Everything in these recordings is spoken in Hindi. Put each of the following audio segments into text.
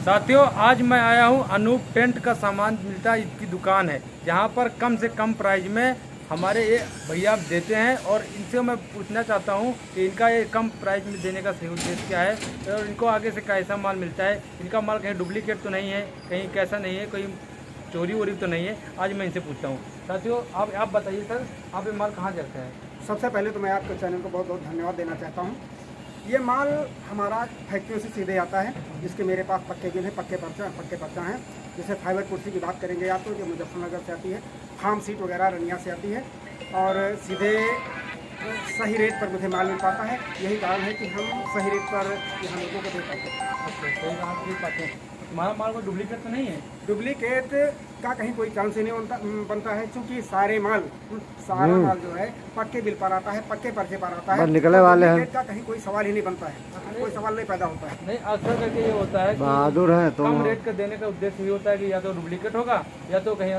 साथियों, आज मैं आया हूँ अनूप टेंट का सामान मिलता है, इसकी दुकान है जहाँ पर कम से कम प्राइस में हमारे ये भैया देते हैं। और इनसे मैं पूछना चाहता हूँ कि इनका ये कम प्राइस में देने का सही उद्देश्य क्या है और इनको आगे से कैसा माल मिलता है। इनका माल कहीं डुप्लीकेट तो नहीं है, कहीं कैसा नहीं है, कोई चोरी वोरी तो नहीं है। आज मैं इनसे पूछता हूँ। साथियों, आप बताइए सर, आप ये माल कहाँ जाता है? सबसे पहले तो मैं आपके चैनल को बहुत बहुत धन्यवाद देना चाहता हूँ। ये माल हमारा फैक्ट्रियों से सीधे आता है, जिसके मेरे पास पक्के बिल है, पक्के पर्चा हैं। जैसे फाइबर कुर्सी की बात करेंगे आप तो जो मुजफ्फरनगर से आती है, फार्म सीट वगैरह रनिया से आती है और सीधे सही रेट पर मुझे माल मिल पाता है। यही कारण है कि हम सही रेट पर यहाँ लोगों को दे पाते हैं। सही दाम दे पाते हैं। हमारा माल को डुप्लीकेट तो नहीं है? डुप्लीकेट का कहीं कोई चांस ही नहीं बनता है, क्योंकि सारा माल जो है पक्के बिल पर आता है, पक्के पर्चे पर आता है। निकले वाले हैं, का कहीं कोई सवाल ही नहीं बनता है, कोई सवाल नहीं पैदा होता है। नहीं, अक्सर करके ये होता है बहादुर है तो कम रेट का देने का उद्देश्य ये होता है कि या तो डुप्लीकेट होगा या तो कहीं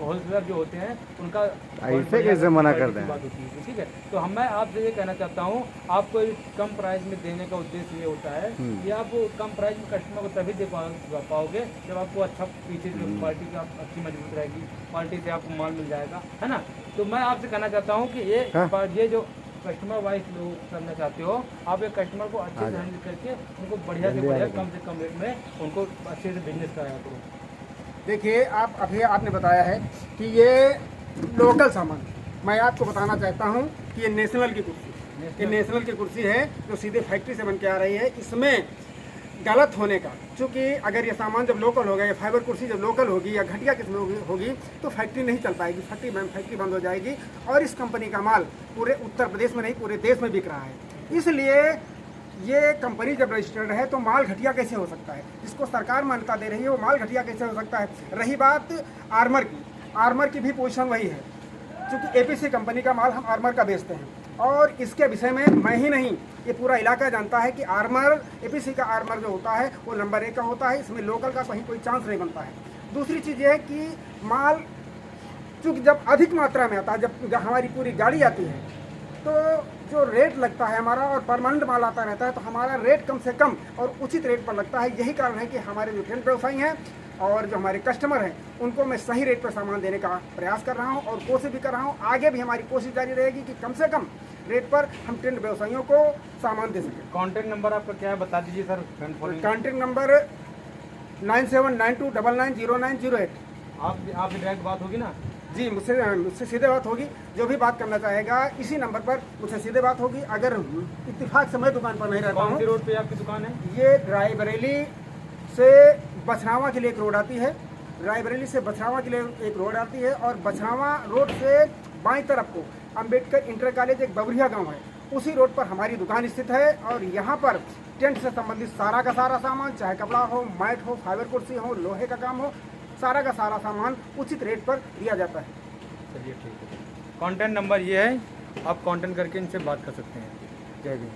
होलसेलर जो होते हैं उनका ऐसे कैसे मना कर दें। बात होती है, ठीक है। तो मैं आपसे ये कहना चाहता हूँ, आपको कम प्राइस में देने का उद्देश्य ये होता है कि आप कम प्राइस में कस्टमर को तभी दे पाओगे जब आपको अच्छा पीछे जो क्वालिटी की अच्छी मजबूत रहेगी, क्वालिटी से आपको माल मिल जाएगा, है ना। तो मैं आपसे कहना चाहता हूँ कि ये जो कस्टमर वाइज लोग करना चाहते हो, आप एक कस्टमर को अच्छे से हैंडल करके उनको बढ़िया से बढ़िया कम से कम रेट में उनको अच्छे से बिजनेस कराया करो। देखिए, आपने बताया है कि ये लोकल सामान, मैं आपको बताना चाहता हूँ कि ये नेशनल की कुर्सी है जो सीधे फैक्ट्री से बन के आ रही है। इसमें गलत होने का, क्योंकि अगर ये सामान जब लोकल होगा, ये फाइबर कुर्सी जब लोकल होगी या घटिया किस्म होगी तो फैक्ट्री नहीं चल पाएगी, फैक्ट्री बंद हो जाएगी। और इस कंपनी का माल पूरे उत्तर प्रदेश में नहीं, पूरे देश में बिक रहा है। इसलिए ये कंपनी जब रजिस्टर्ड है तो माल घटिया कैसे हो सकता है? जिसको सरकार मान्यता दे रही है वो माल घटिया कैसे हो सकता है? रही बात आर्मर की भी पोजीशन वही है, क्योंकि एपीसी कंपनी का माल हम आर्मर का बेचते हैं। और इसके विषय में मैं ही नहीं, ये पूरा इलाका जानता है कि एपीसी का आर्मर जो होता है वो नंबर 1 का होता है। इसमें लोकल का कहीं कोई चांस नहीं बनता है। दूसरी चीज़ ये है कि माल चूँकि जब अधिक मात्रा में आता है, जब हमारी पूरी गाड़ी आती है, तो जो रेट लगता है हमारा, और परमानेंट माल आता रहता है, तो हमारा रेट कम से कम और उचित रेट पर लगता है। यही कारण है कि हमारे जो टेंट व्यवसायी हैं और जो हमारे कस्टमर हैं उनको मैं सही रेट पर सामान देने का प्रयास कर रहा हूं और कोशिश भी कर रहा हूं। आगे भी हमारी कोशिश जारी रहेगी कि कम से ककम रेट पर हम टेंट व्यवसायियों को सामान दे सकें। कॉन्टैक्ट नंबर आपका क्या है, बता दीजिए सर। Contact number 9792990908। आपकी डायरेक्ट बात होगी ना? जी, मुझसे सीधे बात होगी। जो भी बात करना चाहेगा इसी नंबर पर मुझसे सीधे बात होगी। अगर इत्तेफाक से मैं दुकान पर नहीं रहता हूँ। कौन सी रोड पे आपकी दुकान है? ये रायबरेली से बछरावा के लिए एक रोड आती है, रायबरेली से बछरावा के लिए एक रोड आती है, और बछरावा रोड से बाईं तरफ को अंबेडकर इंटर कॉलेज एक बबरिया गांव है, उसी रोड पर हमारी दुकान स्थित है। और यहाँ पर टेंट से संबंधित सारा का सारा सामान, चाहे कपड़ा हो, मैट हो, फाइबर कुर्सी हो, लोहे का काम हो, सारा का सारा सामान उचित रेट पर दिया जाता है। चलिए, ठीक है। कॉन्टैक्ट नंबर ये है, आप कॉन्टैक्ट करके इनसे बात कर सकते हैं। जय हिंद।